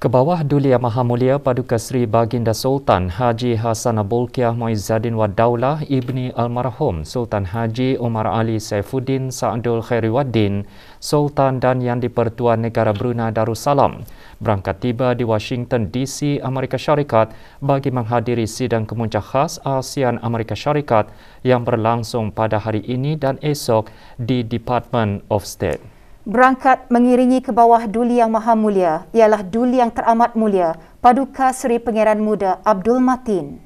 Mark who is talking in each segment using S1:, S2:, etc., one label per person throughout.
S1: Ke bawah Duli Yang Maha Mulia Paduka Seri Baginda Sultan Haji Hassanah Bolkiah Muizzaddin Wad Daulah Ibni Almarhum Sultan Haji Umar Ali Saifuddin Sa'dul Khairiwaddin Sultan dan Yang di-Pertuan Negara Brunei Darussalam berangkat tiba di Washington DC, Amerika Syarikat bagi menghadiri sidang kemuncak khas ASEAN Amerika Syarikat yang berlangsung pada hari ini dan esok di Department of State.
S2: Berangkat mengiringi ke bawah Duli Yang Maha Mulia ialah Duli Yang Teramat Mulia Paduka Seri Pangeran Muda Abdul Matin.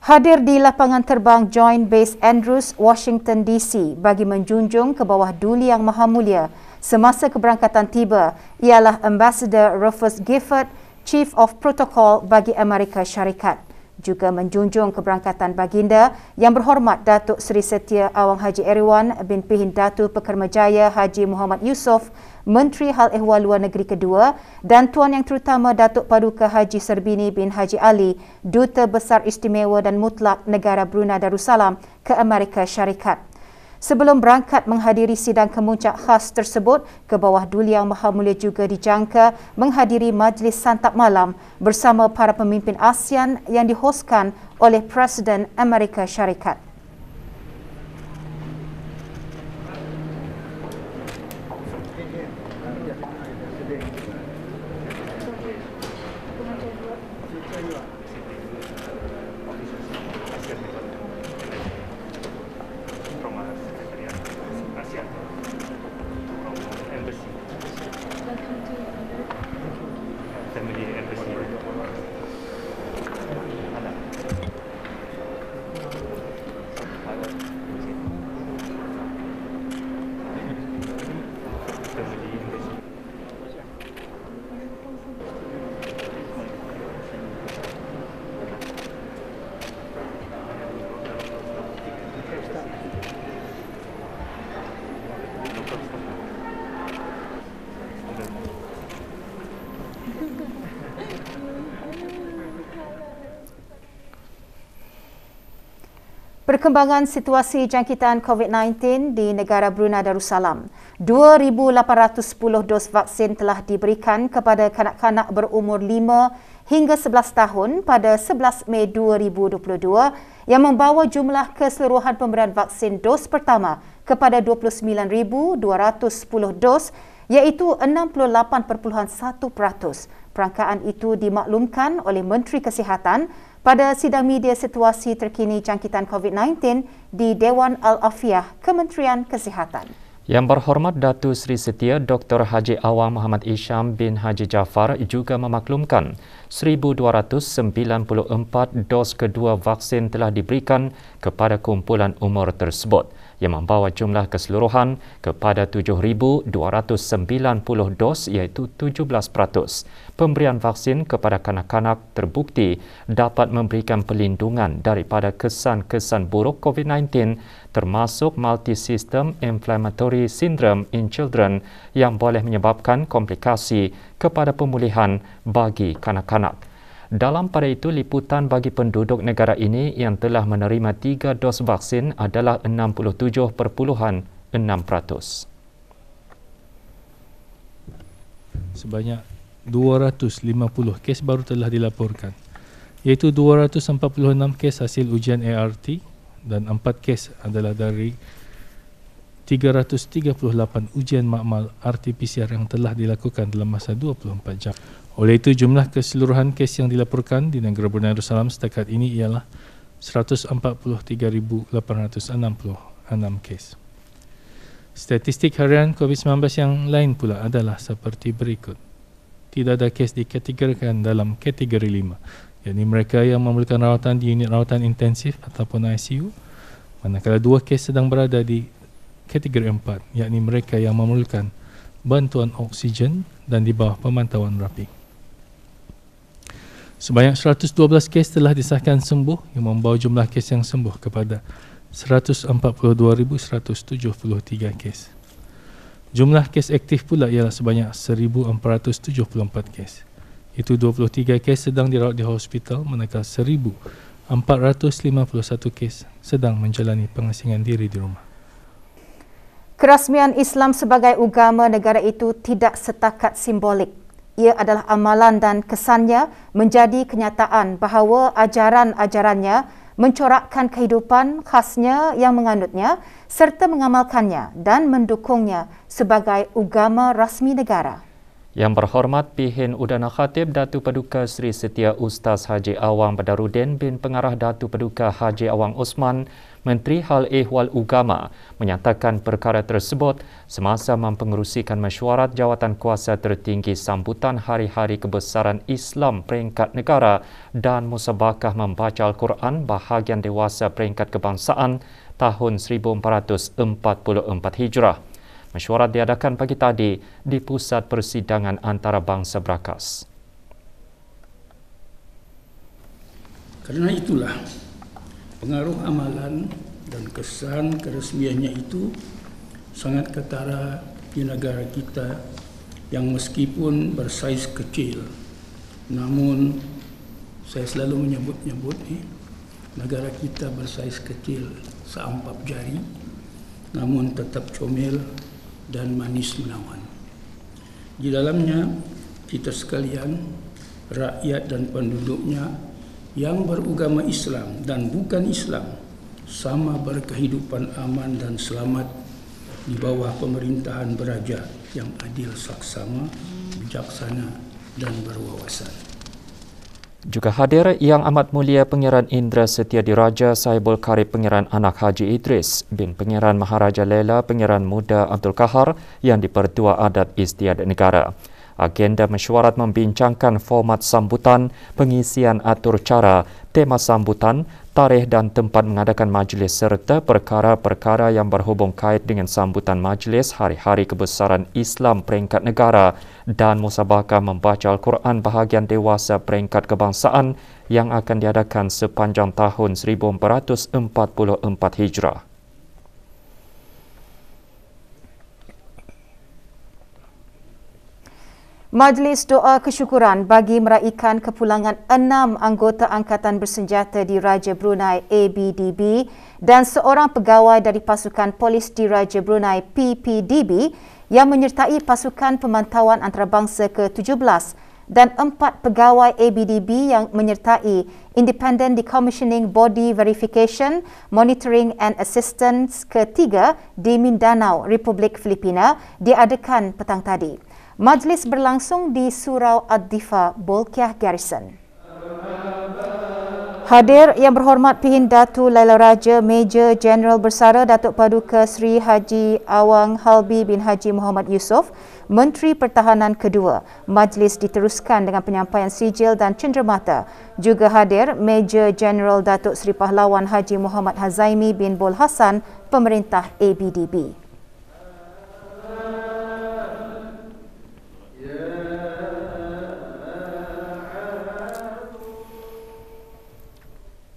S2: Hadir di lapangan terbang Joint Base Andrews, Washington DC bagi menjunjung ke bawah Duli Yang Maha Mulia semasa keberangkatan tiba ialah Ambassador Rufus Gifford, Chief of Protocol bagi Amerika Syarikat. Juga menjunjung keberangkatan baginda Yang Berhormat Datuk Seri Setia Awang Haji Eriwan bin Pihin Datu Pekermajaya Haji Muhammad Yusof, Menteri Hal Ehwal Luar Negeri kedua, dan Tuan Yang Terutama Datuk Paduka Haji Serbini bin Haji Ali, Duta Besar Istimewa dan Mutlak Negara Brunei Darussalam ke Amerika Syarikat. Sebelum berangkat menghadiri sidang kemuncak khas tersebut, ke bawah Duli Yang Maha Mulia juga dijangka menghadiri majlis santap malam bersama para pemimpin ASEAN yang dihoskan oleh Presiden Amerika Syarikat. Perkembangan situasi jangkitan COVID-19 di negara Brunei Darussalam. 2,810 dos vaksin telah diberikan kepada kanak-kanak berumur 5 hingga 11 tahun pada 11 Mei 2022 yang membawa jumlah keseluruhan pemberian vaksin dos pertama kepada 29,210 dos iaitu 68.1%. Perangkaan itu dimaklumkan oleh Menteri Kesihatan pada sidang media situasi terkini jangkitan COVID-19 di Dewan Al-Afiah Kementerian Kesihatan.
S1: Yang Berhormat Datu Seri Setia Dr. Haji Awang Muhammad Isham bin Haji Jaafar juga memaklumkan 1,294 dos kedua vaksin telah diberikan kepada kumpulan umur tersebut yang membawa jumlah keseluruhan kepada 7,290 dos iaitu 17%. Pemberian vaksin kepada kanak-kanak terbukti dapat memberikan perlindungan daripada kesan-kesan buruk COVID-19 termasuk multi-system inflammatory syndrome in children yang boleh menyebabkan komplikasi kepada pemulihan bagi kanak-kanak. Dalam pada itu, liputan bagi penduduk negara ini yang telah menerima 3 dos vaksin adalah 67.6%.
S3: Sebanyak 250 kes baru telah dilaporkan, iaitu 246 kes hasil ujian ART dan 4 kes adalah dari 338 ujian makmal RT-PCR yang telah dilakukan dalam masa 24 jam. Oleh itu, jumlah keseluruhan kes yang dilaporkan di negara Brunei Darussalam setakat ini ialah 143,866 kes. Statistik harian COVID-19 yang lain pula adalah seperti berikut. Tidak ada kes dikategorikan dalam kategori 5, yakni mereka yang memerlukan rawatan di unit rawatan intensif ataupun ICU, manakala 2 kes sedang berada di kategori 4, yakni mereka yang memerlukan bantuan oksigen dan di bawah pemantauan rapi. Sebanyak 112 kes telah disahkan sembuh yang membawa jumlah kes yang sembuh kepada 142,173 kes. Jumlah kes aktif pula ialah sebanyak 1,474 kes. Itu 23 kes sedang dirawat di hospital manakala 1,451 kes sedang menjalani pengasingan diri di rumah.
S2: Kerasmian Islam sebagai agama negara itu tidak setakat simbolik. Ia adalah amalan dan kesannya menjadi kenyataan bahawa ajaran-ajarannya mencorakkan kehidupan khasnya yang menganutnya serta mengamalkannya dan mendukungnya sebagai agama rasmi negara.
S1: Yang berhormat Pihin Udana Khatib Datu Paduka Sri Setia Ustaz Haji Awang Badarudin bin Pengarah Datu Paduka Haji Awang Osman, Menteri Hal Ehwal Ugama, menyatakan perkara tersebut semasa mempengerusikan mesyuarat jawatan kuasa tertinggi sambutan Hari-Hari Kebesaran Islam peringkat negara dan musabakah membaca Al-Quran bahagian dewasa peringkat kebangsaan tahun 1444 Hijrah. Mesyuarat diadakan pagi tadi di Pusat Persidangan Antarabangsa Brakas.
S4: Karena itulah, pengaruh amalan dan kesan keresmiannya itu sangat ketara di negara kita yang meskipun bersaiz kecil, namun saya selalu menyebut negara kita bersaiz kecil seampap jari, namun tetap comel dan manis menawan. Di dalamnya kita sekalian, rakyat dan penduduknya yang beragama Islam dan bukan Islam sama berkehidupan aman dan selamat di bawah pemerintahan beraja yang adil saksama, bijaksana dan berwawasan.
S1: Juga hadir Yang Amat Mulia Pangeran Indra Setia Diraja Sahibul Karib Pangeran Anak Haji Idris bin Pangeran Maharaja Lela Pangeran Muda Abdul Kahar yang di-Pertua Adat Istiadat Negara. Agenda mesyuarat membincangkan format sambutan, pengisian atur cara, tema sambutan, tarikh dan tempat mengadakan majlis serta perkara-perkara yang berhubung kait dengan sambutan majlis Hari-Hari Kebesaran Islam peringkat negara dan musabakah membaca Al-Quran bahagian dewasa peringkat kebangsaan yang akan diadakan sepanjang tahun 1444 Hijrah.
S2: Majlis doa kesyukuran bagi meraikan kepulangan 6 anggota Angkatan Bersenjata di Raja Brunei ABDB dan seorang pegawai dari pasukan polis di Raja Brunei PPDB yang menyertai pasukan pemantauan antarabangsa ke-17 dan 4 pegawai ABDB yang menyertai Independent Decommissioning Body Verification, Monitoring and Assistance ke-3 di Mindanao, Republik Filipina diadakan petang tadi. Majlis berlangsung di Surau Ad-Difa, Bolkiah Garrison. Hadir Yang Berhormat Pihin Datu Laila Raja Major General Bersara Datuk Paduka Sri Haji Awang Halbi bin Haji Muhammad Yusof, Menteri Pertahanan kedua. Majlis diteruskan dengan penyampaian sijil dan cenderamata. Juga hadir Major General Datuk Sri Pahlawan Haji Muhammad Hazaimi bin Bol Hassan, Pemerintah ABDB.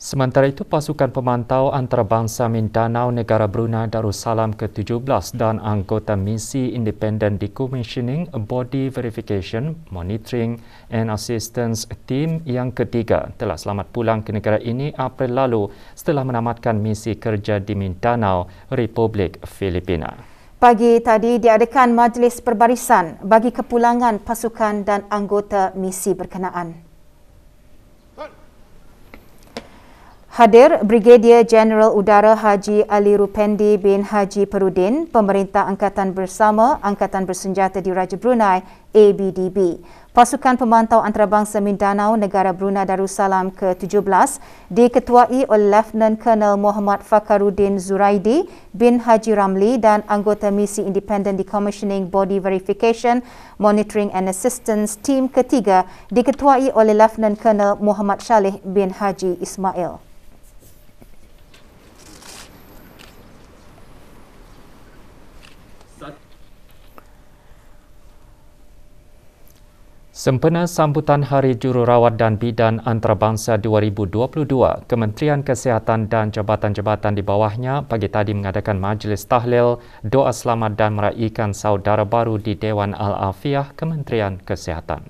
S1: Sementara itu, pasukan pemantau antarabangsa Mindanao Negara Brunei Darussalam ke-17 dan anggota misi Independent Decommissioning Body Verification, Monitoring and Assistance Team yang ketiga telah selamat pulang ke negara ini April lalu setelah menamatkan misi kerja di Mindanao, Republik Filipina.
S2: Pagi tadi diadakan majlis perbarisan bagi kepulangan pasukan dan anggota misi berkenaan. Hadir Brigadier Jeneral Udara Haji Ali Rupendi bin Haji Perudin, Pemerintah Angkatan Bersama Angkatan Bersenjata di Raja Brunei ABDB. Pasukan pemantau antarabangsa Mindanao Negara Brunei Darussalam ke-17 diketuai oleh Lieutenant Colonel Muhammad Fakaruddin Zuraidi bin Haji Ramli dan anggota misi Independent Decommissioning Body Verification, Monitoring and Assistance Team ketiga diketuai oleh Lieutenant Colonel Muhammad Shalih bin Haji Ismail.
S1: Sempena sambutan Hari Jururawat dan Bidan Antarabangsa 2022, Kementerian Kesihatan dan jabatan-jabatan di bawahnya pagi tadi mengadakan majlis tahlil, doa selamat dan meraikan saudara baru di Dewan Al-Afiah Kementerian Kesihatan.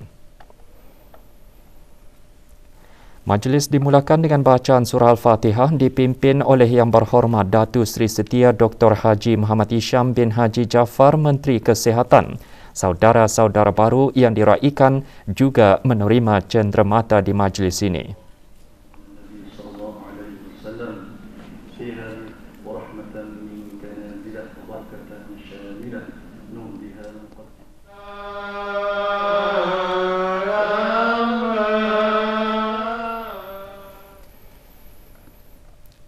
S1: Majlis dimulakan dengan bacaan surah Al-Fatihah dipimpin oleh Yang Berhormat Datuk Seri Setia Dr. Haji Muhammad Hisham bin Haji Jaafar, Menteri Kesihatan. Saudara-saudara baru yang diraikan juga menerima cenderamata di majlis ini.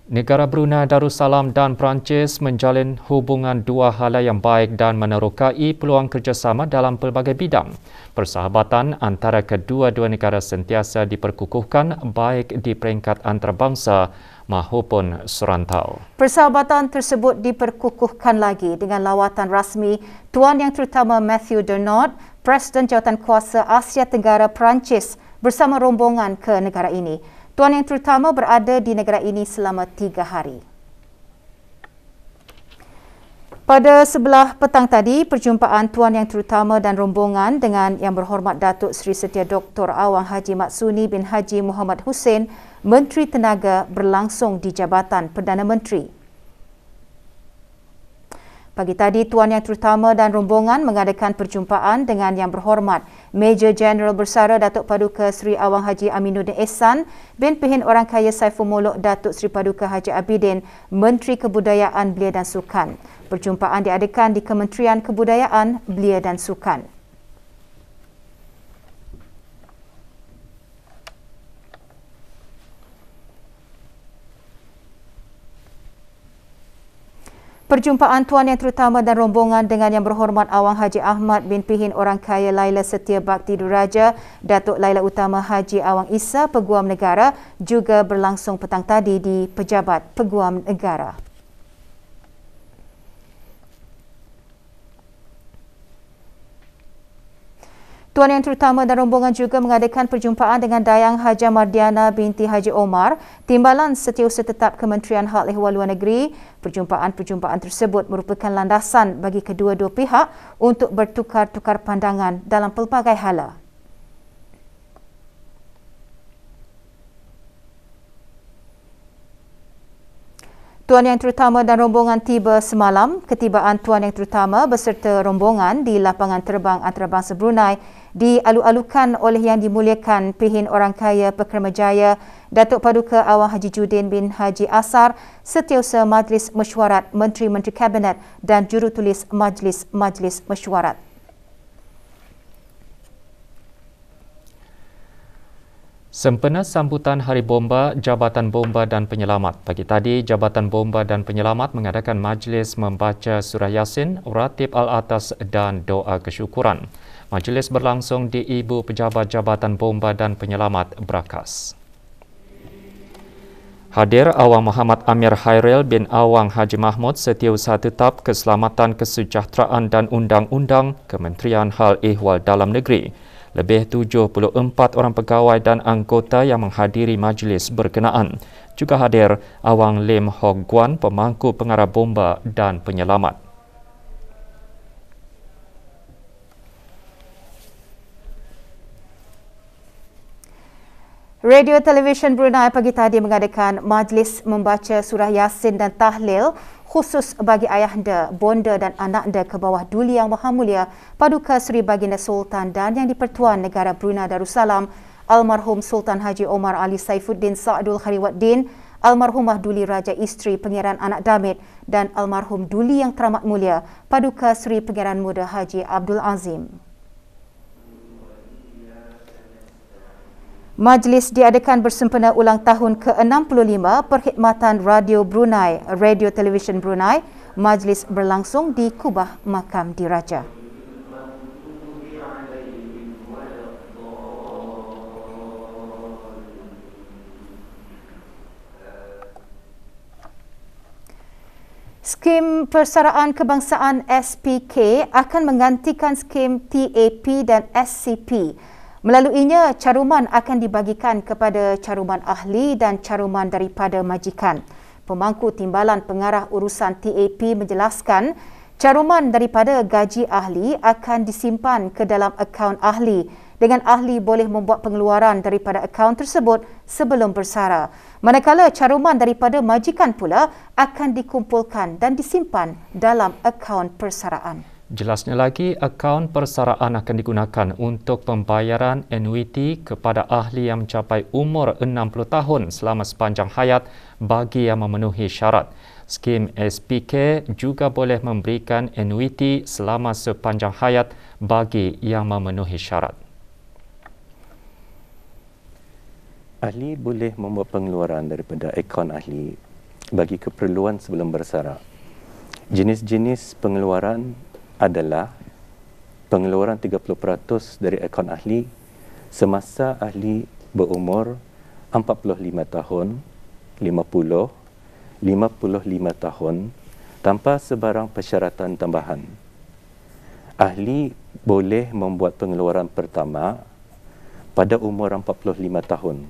S1: Negara Brunei Darussalam dan Perancis menjalin hubungan dua hala yang baik dan menerokai peluang kerjasama dalam pelbagai bidang. Persahabatan antara kedua-dua negara sentiasa diperkukuhkan baik di peringkat antarabangsa maupun serantau.
S2: Persahabatan tersebut diperkukuhkan lagi dengan lawatan rasmi Tuan Yang Terutama Matthew Dernot, Presiden Jawatankuasa Asia Tenggara Perancis bersama rombongan ke negara ini. Tuan Yang Terutama berada di negara ini selama 3 hari. Pada sebelah petang tadi, perjumpaan Tuan Yang Terutama dan rombongan dengan Yang Berhormat Datuk Seri Setia Dr. Awang Haji Matsuni bin Haji Muhammad Hussein, Menteri Tenaga, berlangsung di Jabatan Perdana Menteri. Pagi tadi, Tuan Yang Terutama dan rombongan mengadakan perjumpaan dengan Yang Berhormat Major Jeneral Bersara Datuk Paduka Seri Awang Haji Aminuddin Ehsan bin Pehin Orang Kaya Saiful Muluk Datuk Seri Paduka Haji Abidin, Menteri Kebudayaan, Belia dan Sukan. Perjumpaan diadakan di Kementerian Kebudayaan, Belia dan Sukan. Perjumpaan Tuan Yang Terutama dan rombongan dengan Yang Berhormat Awang Haji Ahmad bin Pehin Orang Kaya Laila Setia Bakti Duraja, Datuk Laila Utama Haji Awang Isa, Peguam Negara, juga berlangsung petang tadi di Pejabat Peguam Negara. Tuan Yang Terutama dan rombongan juga mengadakan perjumpaan dengan Dayang Haja Mardiana binti Haji Omar, Timbalan Setiausaha Tetap Kementerian Hal Ehwal Luar Negeri. Perjumpaan-perjumpaan tersebut merupakan landasan bagi kedua-dua pihak untuk bertukar-tukar pandangan dalam pelbagai hala. Tuan Yang Terutama dan rombongan tiba semalam. Ketibaan Tuan Yang Terutama beserta rombongan di lapangan terbang antarabangsa Brunei dialu-alukan oleh Yang Dimuliakan Pehin Orang Kaya Pekermajaya Datuk Paduka Awang Haji Judin bin Haji Asar, Setiausaha Majlis Mesyuarat Menteri-Menteri Kabinet dan Jurutulis Majlis-Majlis Mesyuarat.
S1: Sempena sambutan Hari Bomba, Jabatan Bomba dan Penyelamat. Pagi tadi, Jabatan Bomba dan Penyelamat mengadakan majlis membaca Surah Yasin, Ratib Al-Atas dan doa kesyukuran. Majlis berlangsung di Ibu Pejabat Jabatan Bomba dan Penyelamat, Brakas. Hadir Awang Muhammad Amir Hairil bin Awang Haji Mahmud, Setiausaha Tetap Keselamatan Kesejahteraan dan Undang-Undang Kementerian Hal Ehwal Dalam Negeri. Lebih 74 orang pegawai dan anggota yang menghadiri majlis berkenaan. Juga hadir Awang Lim Hok Guan, Pemangku Pengarah Bomba dan Penyelamat.
S2: Radio Televisyen Brunei pagi tadi mengadakan majlis membaca Surah Yasin dan Tahlil khusus bagi ayahanda, bonda dan anakanda ke bawah Duli Yang Maha Mulia Paduka Seri Baginda Sultan dan Yang di-Pertuan Negara Brunei Darussalam, Almarhum Sultan Haji Omar Ali Saifuddin Sa'adul Khariwaddin, Almarhumah Duli Raja Isteri Pangeran Anak Damit dan Almarhum Duli Yang Teramat Mulia Paduka Seri Pangeran Muda Haji Abdul Azim. Majlis diadakan bersempena ulang tahun ke-65 Perkhidmatan Radio Brunei, Radio Televisyen Brunei. Majlis berlangsung di Kubah Makam Diraja. Skim Persaraan Kebangsaan SPK akan menggantikan skim TAP dan SCP. Melaluinya, caruman akan dibagikan kepada caruman ahli dan caruman daripada majikan. Pemangku Timbalan Pengarah Urusan TAP menjelaskan, caruman daripada gaji ahli akan disimpan ke dalam akaun ahli dengan ahli boleh membuat pengeluaran daripada akaun tersebut sebelum bersara. Manakala caruman daripada majikan pula akan dikumpulkan dan disimpan dalam akaun persaraan.
S1: Jelasnya lagi, akaun persaraan akan digunakan untuk pembayaran annuiti kepada ahli yang mencapai umur 60 tahun selama sepanjang hayat bagi yang memenuhi syarat. Skim SPK juga boleh memberikan annuiti selama sepanjang hayat bagi yang memenuhi syarat.
S5: Ahli boleh membuat pengeluaran daripada akaun ahli bagi keperluan sebelum bersara. Jenis-jenis pengeluaran adalah pengeluaran 30% dari akaun ahli semasa ahli berumur 45 tahun, 50, 55 tahun tanpa sebarang persyaratan tambahan. Ahli boleh membuat pengeluaran pertama pada umur 45 tahun.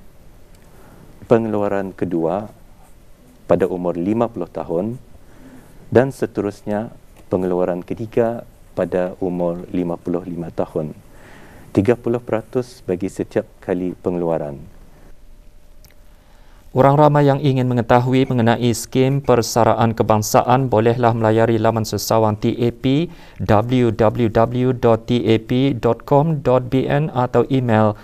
S5: Pengeluaran kedua pada umur 50 tahun dan seterusnya pengeluaran ketiga pada umur 55 tahun. 30% bagi setiap kali pengeluaran.
S1: Orang ramai yang ingin mengetahui mengenai skim persaraan kebangsaan bolehlah melayari laman sesawang TAP www.tap.com.bn atau email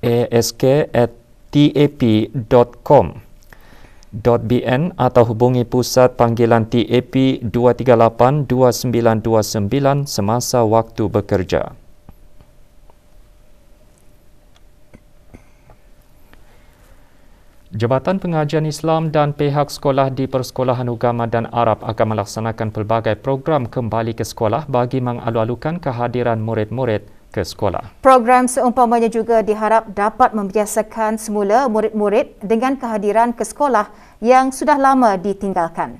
S1: ask@tap.com.bn atau hubungi pusat panggilan TAP 238-2929 semasa waktu bekerja. Jabatan Pengajian Islam dan pihak sekolah di Persekolahan Agama dan Arab akan melaksanakan pelbagai program kembali ke sekolah bagi mengalu-alukan kehadiran murid-murid ke sekolah.
S2: Program seumpamanya juga diharap dapat membiasakan semula murid-murid dengan kehadiran ke sekolah yang sudah lama ditinggalkan.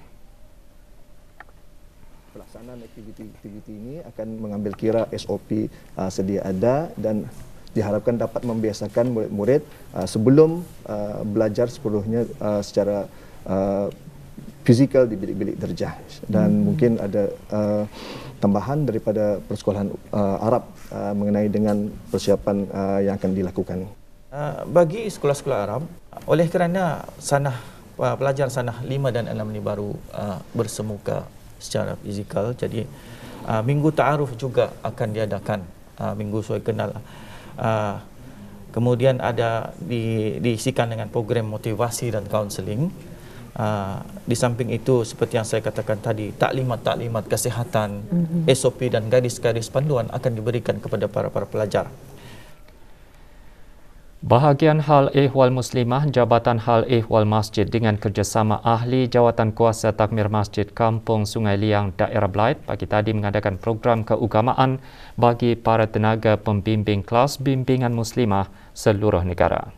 S6: Pelaksanaan aktiviti-aktiviti ini akan mengambil kira SOP sedia ada dan diharapkan dapat membiasakan murid-murid sebelum belajar sepenuhnya secara fizikal di bilik-bilik darjah. Dan mungkin ada tambahan daripada Persekolahan Arab mengenai dengan persiapan yang akan dilakukan.
S7: Bagi sekolah-sekolah Arab, oleh kerana sanah pelajar sanah 5 dan 6 ini baru bersemuka secara fizikal, jadi minggu ta'aruf juga akan diadakan, minggu suai kenal. Kemudian ada diisikan dengan program motivasi dan kaunseling. Di samping itu, seperti yang saya katakan tadi, taklimat-taklimat kesihatan, SOP dan garis-garis panduan akan diberikan kepada para pelajar.
S1: Bahagian Hal Ehwal Muslimah Jabatan Hal Ehwal Masjid dengan kerjasama ahli Jawatan Kuasa Takmir Masjid Kampung Sungai Liang Daerah Belait pagi tadi mengadakan program keugamaan bagi para tenaga pembimbing kelas bimbingan muslimah seluruh negara.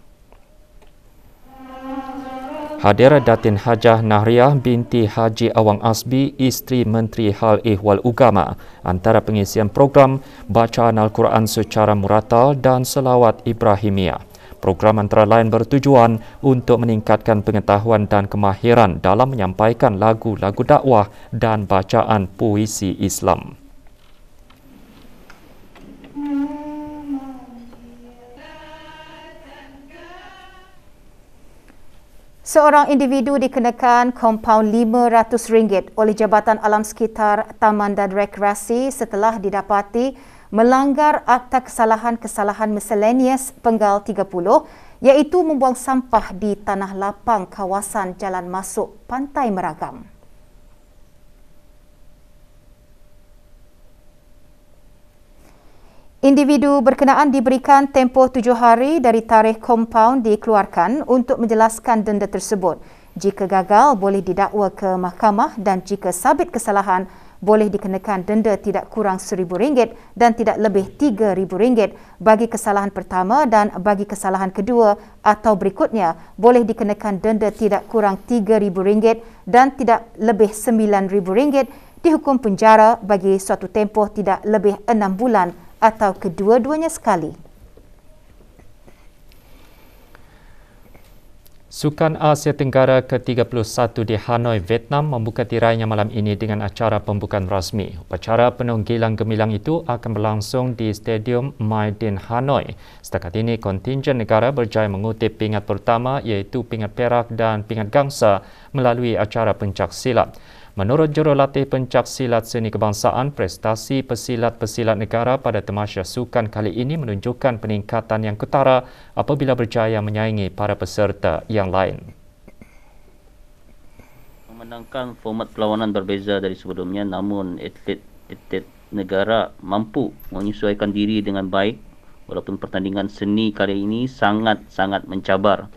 S1: Hadir Datin Hajah Nahriah binti Haji Awang Asbi, isteri Menteri Hal Ehwal Agama. Antara pengisian program bacaan Al-Quran secara muratal dan selawat Ibrahimiyah. Program antara lain bertujuan untuk meningkatkan pengetahuan dan kemahiran dalam menyampaikan lagu-lagu dakwah dan bacaan puisi Islam.
S2: Seorang individu dikenakan kompaun RM500 oleh Jabatan Alam Sekitar, Taman dan Rekreasi setelah didapati melanggar Akta Kesalahan-Kesalahan Miscellaneous Penggal 30 iaitu membuang sampah di tanah lapang kawasan jalan masuk Pantai Meragam. Individu berkenaan diberikan tempoh 7 hari dari tarikh kompaun dikeluarkan untuk menjelaskan denda tersebut. Jika gagal, boleh didakwa ke mahkamah dan jika sabit kesalahan, boleh dikenakan denda tidak kurang RM1,000 dan tidak lebih RM3,000 bagi kesalahan pertama dan bagi kesalahan kedua atau berikutnya boleh dikenakan denda tidak kurang RM3,000 dan tidak lebih RM9,000, dihukum penjara bagi suatu tempoh tidak lebih 6 bulan atau kedua-duanya sekali.
S1: Sukan Asia Tenggara ke-31 di Hanoi, Vietnam membuka tirainya malam ini dengan acara pembukaan rasmi. Upacara penuh gilang gemilang itu akan berlangsung di Stadium Mai Dinh Hanoi. Setakat ini, kontingen negara berjaya mengutip pingat pertama iaitu pingat perak dan pingat gangsa melalui acara pencak silat. Menurut jurulatih pencak silat seni kebangsaan, prestasi pesilat-pesilat negara pada tamasya sukan kali ini menunjukkan peningkatan yang ketara apabila berjaya menyaingi para peserta yang lain.
S8: Memenangkan format perlawanan berbeza dari sebelumnya, namun atlet negara mampu menyesuaikan diri dengan baik walaupun pertandingan seni kali ini sangat-sangat mencabar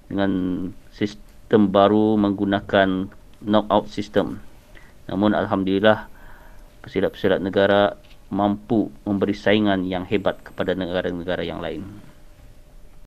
S8: dengan sistem baru menggunakan knockout system. Namun alhamdulillah pesilat-pesilat negara mampu memberi saingan yang hebat kepada negara-negara yang lain.